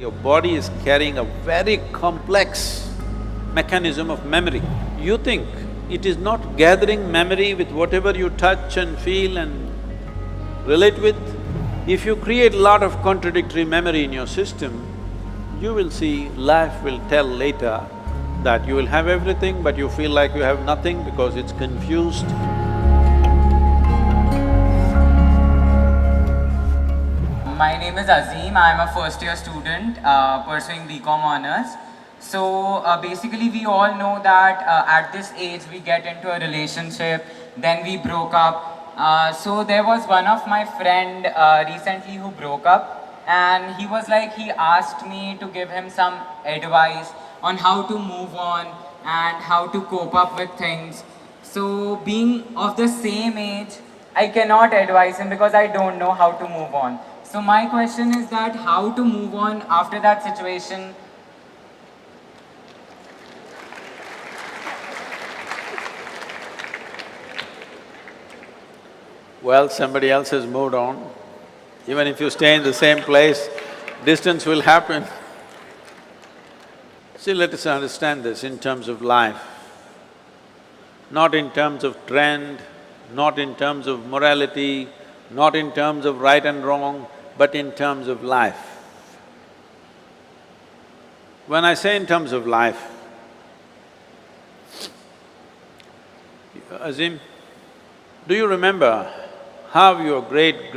Your body is carrying a very complex mechanism of memory. You think it is not gathering memory with whatever you touch and feel and relate with. If you create a lot of contradictory memory in your system, you will see life will tell later that you will have everything but you feel like you have nothing because it's confused. My name is Azim. I'm a first year student pursuing BCom honors. So basically we all know that at this age we get into a relationship, then we broke up. So there was one of my friend recently who broke up, and he was like, he asked me to give him some advice on how to move on and how to cope up with things. So being of the same age, I cannot advise him because I don't know how to move on. So my question is that how to move on after that situation. Well, somebody else has moved on. Even if you stay in the same place, distance will happen. See, let us understand this in terms of life, not in terms of trend, not in terms of morality, not in terms of right and wrong, but in terms of life. When I say in terms of life, Azim, do you remember how your great,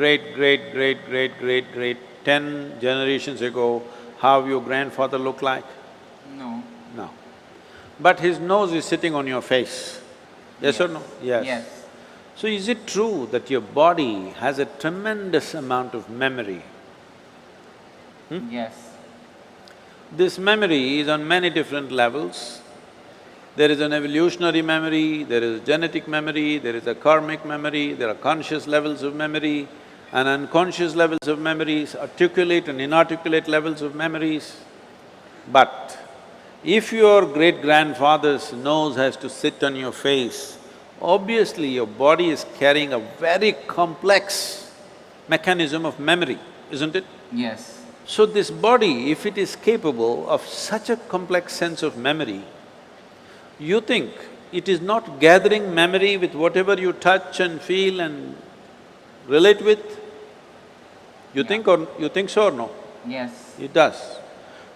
10 generations ago, how your grandfather looked like? No. No. But his nose is sitting on your face, yes or no? Yes. Yes. So is it true that your body has a tremendous amount of memory? Yes. This memory is on many different levels. There is an evolutionary memory, there is genetic memory, there is a karmic memory, there are conscious levels of memory and unconscious levels of memories, articulate and inarticulate levels of memories. But if your great-grandfather's nose has to sit on your face, obviously your body is carrying a very complex mechanism of memory, isn't it? Yes. So this body, if it is capable of such a complex sense of memory, you think it is not gathering memory with whatever you touch and feel and relate with? You think so or no? Yes. It does.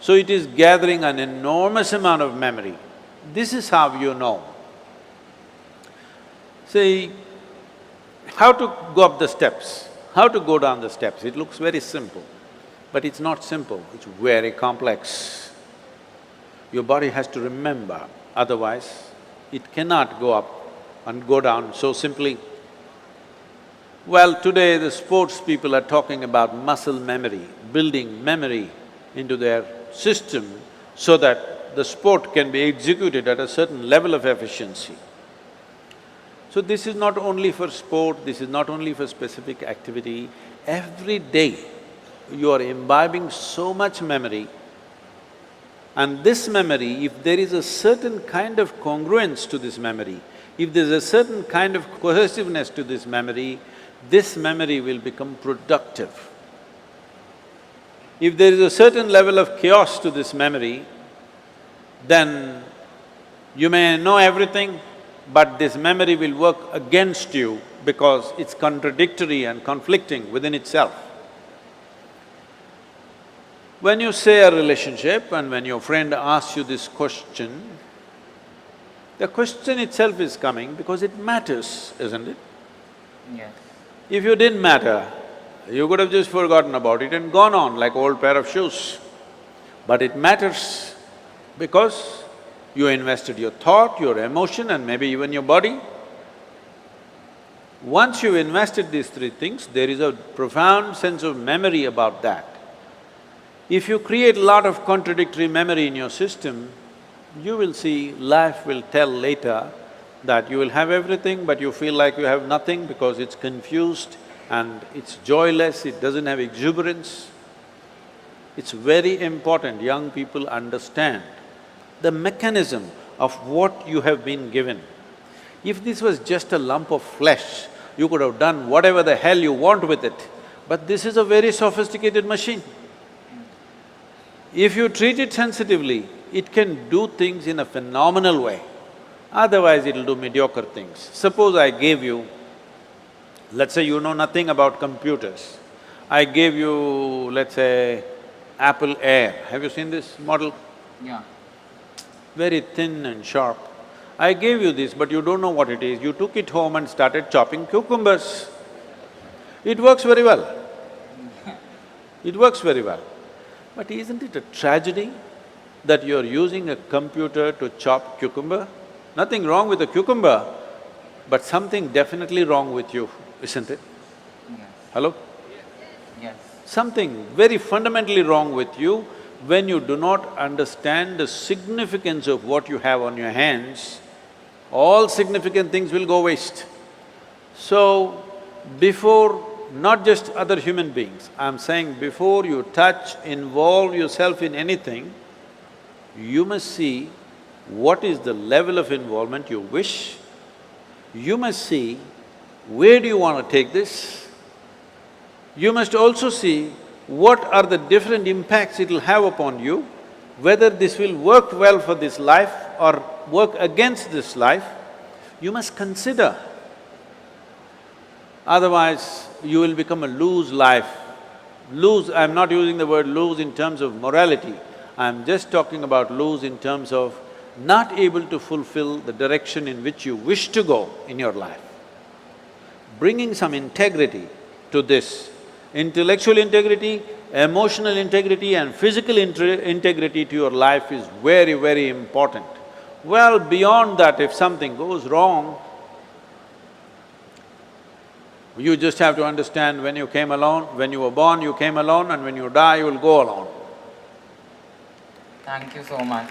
So it is gathering an enormous amount of memory. This is how you know. See, how to go up the steps, how to go down the steps, it looks very simple, but it's not simple, it's very complex. Your body has to remember, otherwise it cannot go up and go down so simply. Well, today the sports people are talking about muscle memory, building memory into their system so that the sport can be executed at a certain level of efficiency. So this is not only for sport, this is not only for specific activity. Every day you are imbibing so much memory, and this memory, if there is a certain kind of congruence to this memory, if there's a certain kind of cohesiveness to this memory will become productive. If there is a certain level of chaos to this memory, then you may know everything, but this memory will work against you because it's contradictory and conflicting within itself. When you say a relationship and when your friend asks you this question, the question itself is coming because it matters, isn't it? Yes. If you didn't matter, you could have just forgotten about it and gone on like old pair of shoes. But it matters because you invested your thought, your emotion and maybe even your body. Once you've invested these three things, there is a profound sense of memory about that. If you create a lot of contradictory memory in your system, you will see life will tell later that you will have everything but you feel like you have nothing because it's confused and it's joyless, it doesn't have exuberance. It's very important young people understand the mechanism of what you have been given. If this was just a lump of flesh, you could have done whatever the hell you want with it, but this is a very sophisticated machine. If you treat it sensitively, it can do things in a phenomenal way. Otherwise, it'll do mediocre things. Suppose I gave you, let's say you know nothing about computers. I gave you, let's say, Apple Air. Have you seen this model? Yeah. Very thin and sharp. I gave you this, but you don't know what it is. You took it home and started chopping cucumbers. It works very well. It works very well. But isn't it a tragedy that you're using a computer to chop cucumber? Nothing wrong with a cucumber, but something definitely wrong with you, isn't it? Yes. Hello? Yes. Something very fundamentally wrong with you when you do not understand the significance of what you have on your hands. All significant things will go waste. So, before not just other human beings, I'm saying before you touch, involve yourself in anything, you must see what is the level of involvement you wish. You must see where do you want to take this. You must also see what are the different impacts it'll have upon you, whether this will work well for this life or work against this life. You must consider. Otherwise, you will become a loose life. Loose, I'm not using the word loose in terms of morality, I'm just talking about loose in terms of not able to fulfill the direction in which you wish to go in your life. Bringing some integrity to this, intellectual integrity, emotional integrity and physical integrity to your life is very, very important. Well, beyond that, if something goes wrong, you just have to understand when you came alone, when you were born, you came alone, and when you die, you will go alone. Thank you so much.